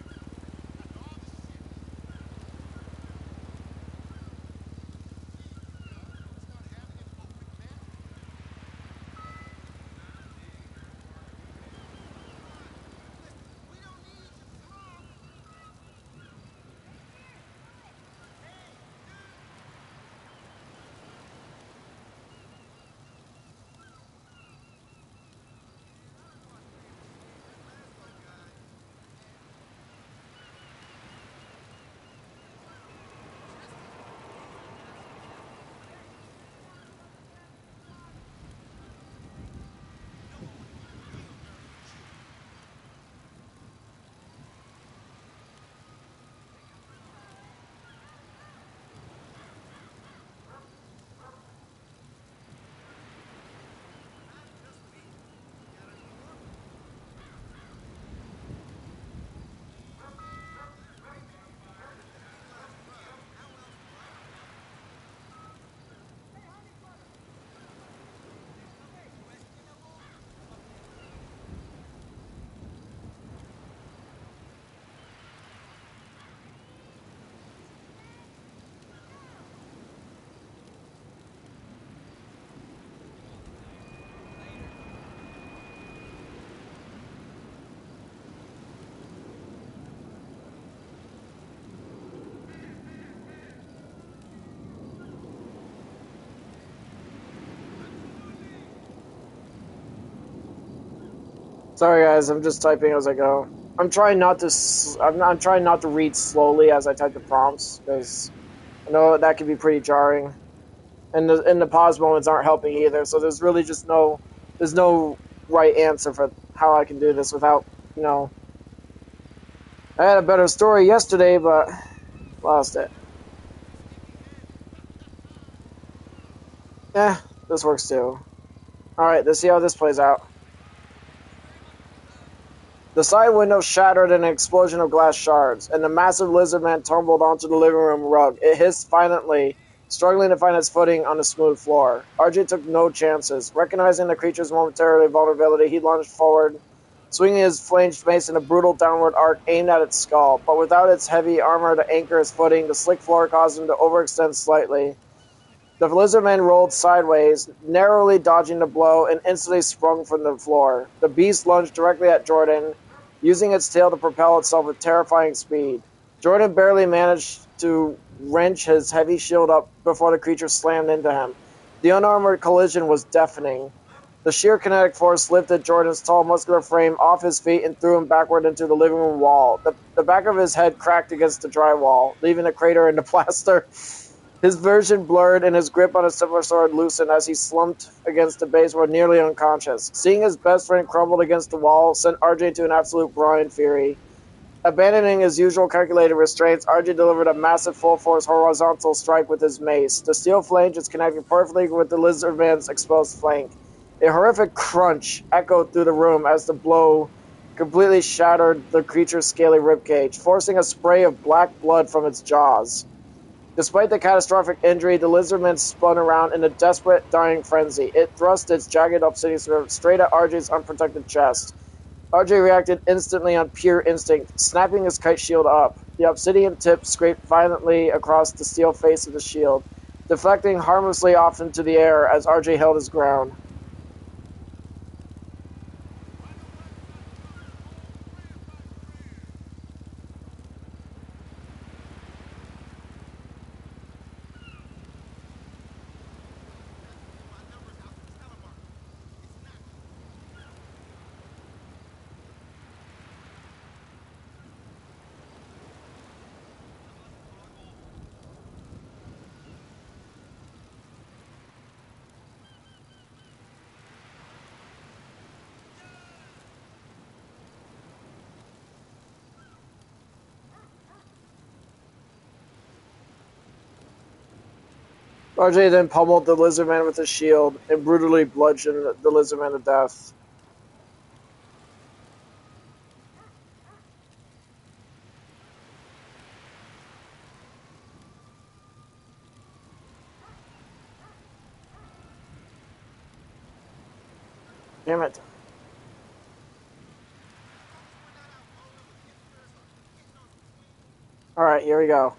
Sorry guys, I'm just typing as I go. I'm trying not to. I'm trying not to read slowly as I type the prompts because I know that can be pretty jarring, and the pause moments aren't helping either. So there's really just there's no right answer for how I can do this without, you know. I had a better story yesterday, but lost it. Eh, this works too. Alright, let's see how this plays out. The side window shattered in an explosion of glass shards, and the massive Lizardman tumbled onto the living room rug. It hissed violently, struggling to find its footing on the smooth floor. RJ took no chances. Recognizing the creature's momentary vulnerability, he lunged forward, swinging his flanged mace in a brutal downward arc aimed at its skull. But without its heavy armor to anchor his footing, the slick floor caused him to overextend slightly. The Lizardman rolled sideways, narrowly dodging the blow, and instantly sprung from the floor. The beast lunged directly at Jordan, using its tail to propel itself with terrifying speed. Jordan barely managed to wrench his heavy shield up before the creature slammed into him. The unarmored collision was deafening. The sheer kinetic force lifted Jordan's tall, muscular frame off his feet and threw him backward into the living room wall. The back of his head cracked against the drywall, leaving a crater in the plaster. His vision blurred and his grip on his silver sword loosened as he slumped against the baseboard, nearly unconscious. Seeing his best friend crumbled against the wall sent RJ to an absolute blind fury. Abandoning his usual calculated restraints, RJ delivered a massive full-force horizontal strike with his mace. The steel flange is connected perfectly with the Lizardman's exposed flank. A horrific crunch echoed through the room as the blow completely shattered the creature's scaly ribcage, forcing a spray of black blood from its jaws. Despite the catastrophic injury, the Lizardman spun around in a desperate, dying frenzy. It thrust its jagged obsidian sword straight at RJ's unprotected chest. RJ reacted instantly on pure instinct, snapping his kite shield up. The obsidian tip scraped violently across the steel face of the shield, deflecting harmlessly off into the air as RJ held his ground. RJ then pummeled the Lizardman with his shield and brutally bludgeoned the Lizardman to death. Damn it. Alright, here we go.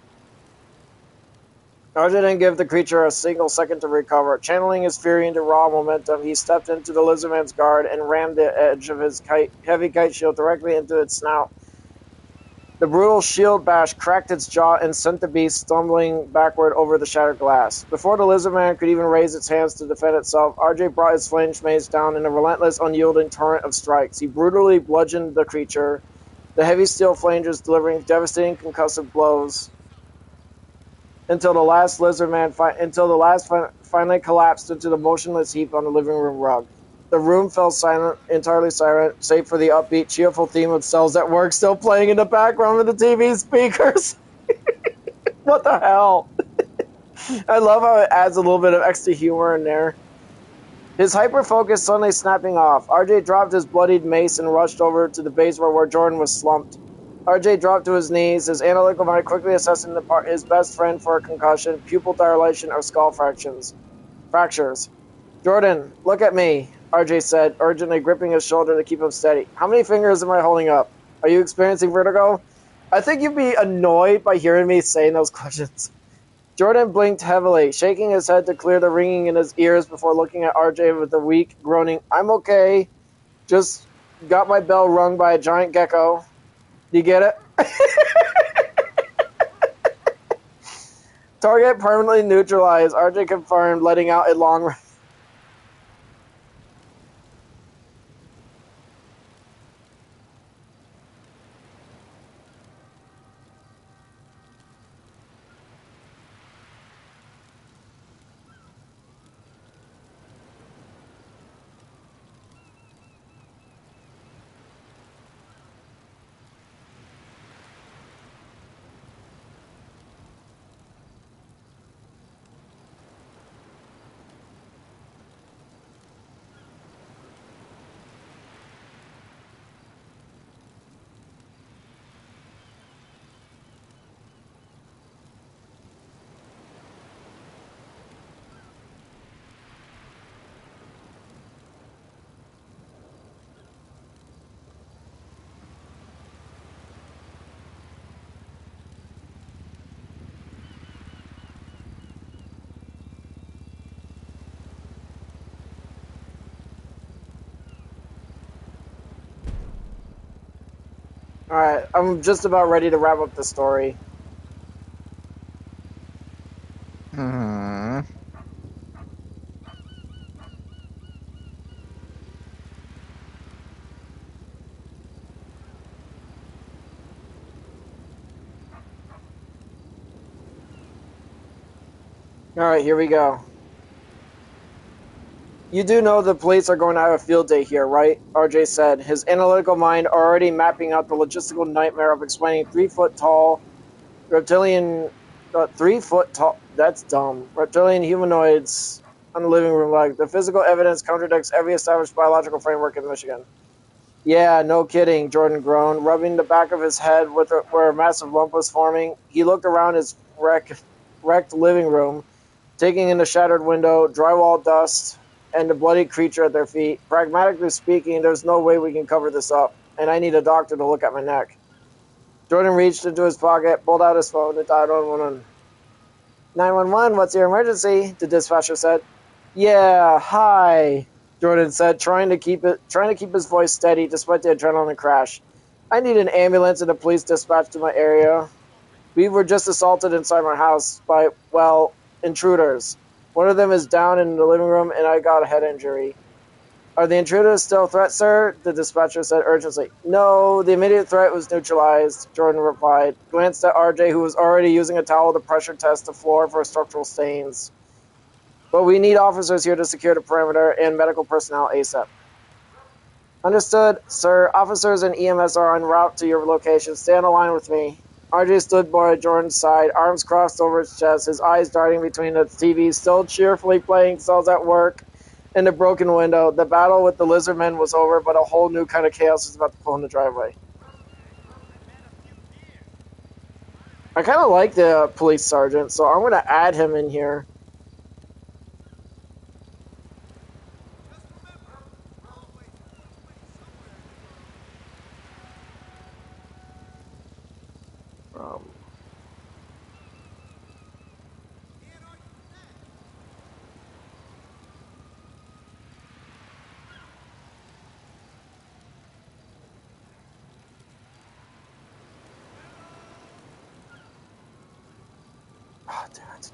RJ didn't give the creature a single second to recover. Channeling his fury into raw momentum, he stepped into the Lizardman's guard and rammed the edge of his heavy kite shield directly into its snout. The brutal shield bash cracked its jaw and sent the beast stumbling backward over the shattered glass. Before the Lizardman could even raise its hands to defend itself, RJ brought his flames mace down in a relentless, unyielding torrent of strikes. He brutally bludgeoned the creature, the heavy steel flanges delivering devastating concussive blows until the last finally collapsed into the motionless heap on the living room rug. The room fell silent, entirely silent, save for the upbeat, cheerful theme of Cells at Work still playing in the background of the TV speakers. What the hell? I love how it adds a little bit of extra humor in there. His hyper-focus suddenly snapping off. RJ dropped his bloodied mace and rushed over to the basement where Jordan was slumped. RJ dropped to his knees, his analytical mind quickly assessing his best friend for a concussion, pupil dilation, or skull fractures. Jordan, look at me, RJ said, urgently gripping his shoulder to keep him steady. How many fingers am I holding up? Are you experiencing vertigo? I think you'd be annoyed by hearing me saying those questions. Jordan blinked heavily, shaking his head to clear the ringing in his ears before looking at RJ with a weak, groaning, I'm okay. Just got my bell rung by a giant gecko. Do you get it? Target permanently neutralized, RJ confirmed, letting out a long... Alright, I'm just about ready to wrap up the story. Hmm. Alright, here we go. You do know the police are going to have a field day here, right? RJ said, his analytical mind already mapping out the logistical nightmare of explaining 3-foot-tall reptilian... 3-foot-tall... That's dumb. Reptilian humanoids on the living room like the physical evidence contradicts every established biological framework in Michigan. Yeah, no kidding, Jordan groaned, rubbing the back of his head where a massive lump was forming. He looked around his wrecked living room, taking in the shattered window, drywall dust, and the bloody creature at their feet. Pragmatically speaking, there's no way we can cover this up, and I need a doctor to look at my neck. Jordan reached into his pocket, pulled out his phone, and dialed 911. 911, what's your emergency? The dispatcher said. Yeah, hi, Jordan said, trying to keep his voice steady despite the adrenaline crash. I need an ambulance and a police dispatch to my area. We were just assaulted inside my house by, well, intruders. One of them is down in the living room, and I got a head injury. Are the intruders still a threat, sir? The dispatcher said urgently. No, the immediate threat was neutralized, Jordan replied, glanced at RJ, who was already using a towel to pressure test the floor for structural stains. But we need officers here to secure the perimeter and medical personnel ASAP. Understood, sir. Officers and EMS are en route to your location. Stay on the line with me. RJ stood by Jordan's side, arms crossed over his chest, his eyes darting between the TV, still cheerfully playing Cells at Work in the broken window. The battle with the Lizardmen was over, but a whole new kind of chaos was about to pull in the driveway. I kind of like the police sergeant, so I'm going to add him in here. Oh, damn it.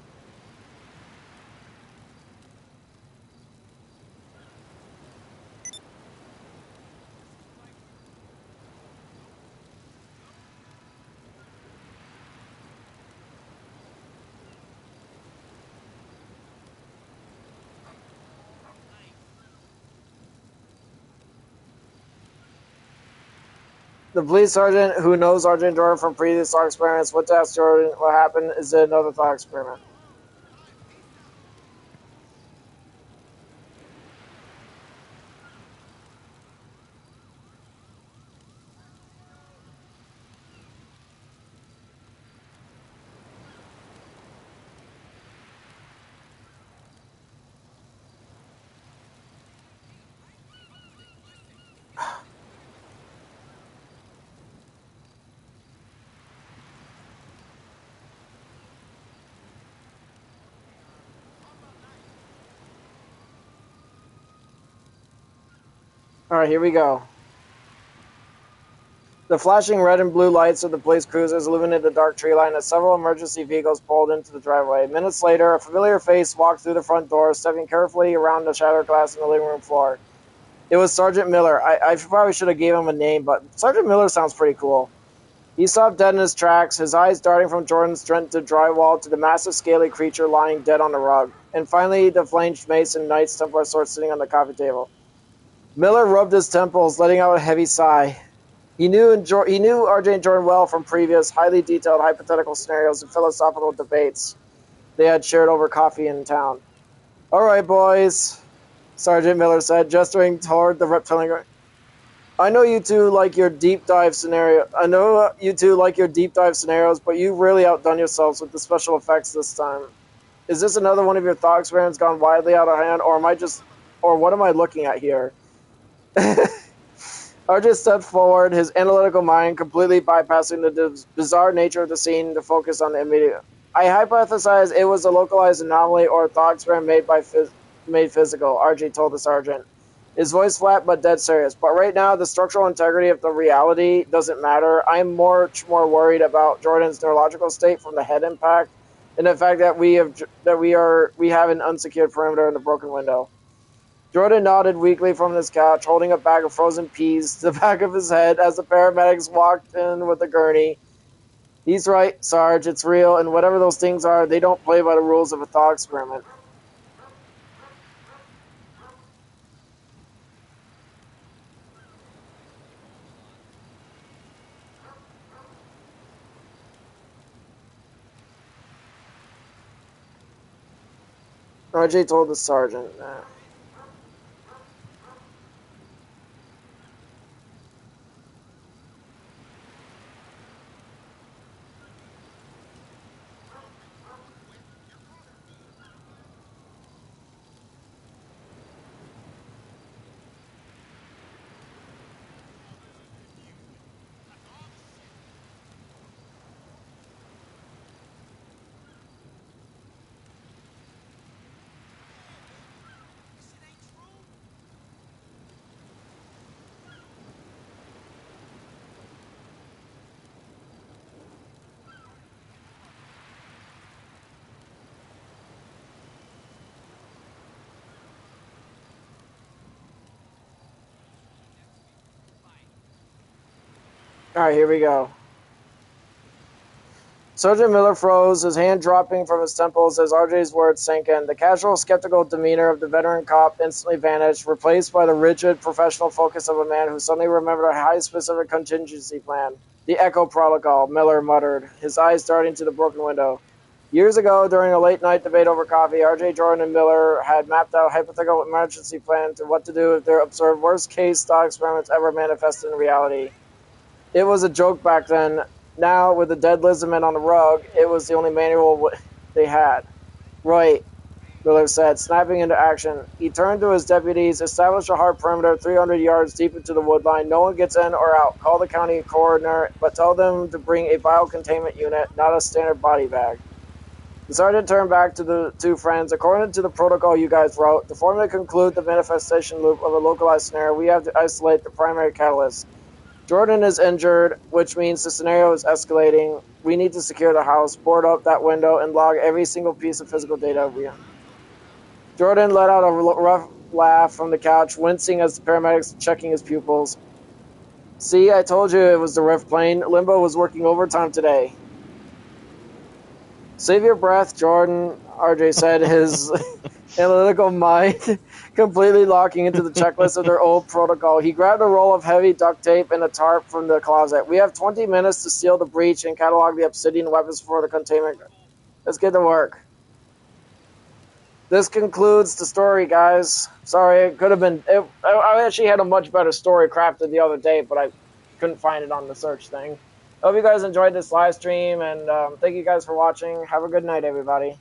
The police sergeant, who knows Sergeant Jordan from previous thought experiments, went to ask Jordan what happened. Is it another thought experiment? Alright, here we go. The flashing red and blue lights of the police cruisers illuminated the dark tree line as several emergency vehicles pulled into the driveway. Minutes later, a familiar face walked through the front door, stepping carefully around the shattered glass in the living room floor. It was Sergeant Miller. I probably should have gave him a name, but Sergeant Miller sounds pretty cool. He stopped dead in his tracks, his eyes darting from Jordan's dented drywall to the massive scaly creature lying dead on the rug, and finally the flanged mace and Knights Templar sword sitting on the coffee table. Miller rubbed his temples, letting out a heavy sigh. He knew RJ and Jordan well from previous, highly detailed hypothetical scenarios and philosophical debates they had shared over coffee in town. "All right, boys," Sergeant Miller said, gesturing toward the reptilian. I know you two like your deep dive scenarios, but you've really outdone yourselves with the special effects this time. Is this another one of your thought experiments gone widely out of hand, or what am I looking at here? RJ stepped forward, his analytical mind completely bypassing the bizarre nature of the scene to focus on the immediate. I hypothesize it was a localized anomaly or a thought experiment made physical, RJ told the sergeant. His voice flat but dead serious. But right now, the structural integrity of the reality doesn't matter. I'm much more worried about Jordan's neurological state from the head impact, and the fact that we have an unsecured perimeter in the broken window. Jordan nodded weakly from his couch, holding a bag of frozen peas to the back of his head as the paramedics walked in with a gurney. He's right, Sarge, it's real, and whatever those things are, they don't play by the rules of a thought experiment. RJ told the sergeant. Alright, here we go. Sergeant Miller froze, his hand dropping from his temples as RJ's words sank in. The casual, skeptical demeanor of the veteran cop instantly vanished, replaced by the rigid, professional focus of a man who suddenly remembered a high specific contingency plan. The Echo Protocol, Miller muttered, his eyes darting to the broken window. Years ago, during a late-night debate over coffee, R.J. Jordan and Miller had mapped out a hypothetical emergency plan to what to do if their observed worst-case thought experiments ever manifested in reality. It was a joke back then. Now, with the dead Lizardmen on the rug, it was the only manual they had. Right, Miller said, snapping into action. He turned to his deputies, establish a hard perimeter 300 yards deep into the wood line. No one gets in or out. Call the county coroner, but tell them to bring a biocontainment unit, not a standard body bag. The sergeant turned back to the two friends. According to the protocol you guys wrote, to formally conclude the manifestation loop of a localized scenario, we have to isolate the primary catalyst. Jordan is injured, which means the scenario is escalating. We need to secure the house, board up that window, and log every single piece of physical data we have. Jordan let out a rough laugh from the couch, wincing as the paramedics checking his pupils. See, I told you it was the Rift plane. Limbo was working overtime today. Save your breath, Jordan, RJ said, his analytical mind completely locking into the checklist of their old protocol. He grabbed a roll of heavy duct tape and a tarp from the closet. We have 20 minutes to seal the breach and catalog the obsidian weapons for the containment. Let's get to work. This concludes the story, guys. Sorry, it could have been... I actually had a much better story crafted the other day, but I couldn't find it on the search thing. Hope you guys enjoyed this live stream, and thank you guys for watching. Have a good night, everybody.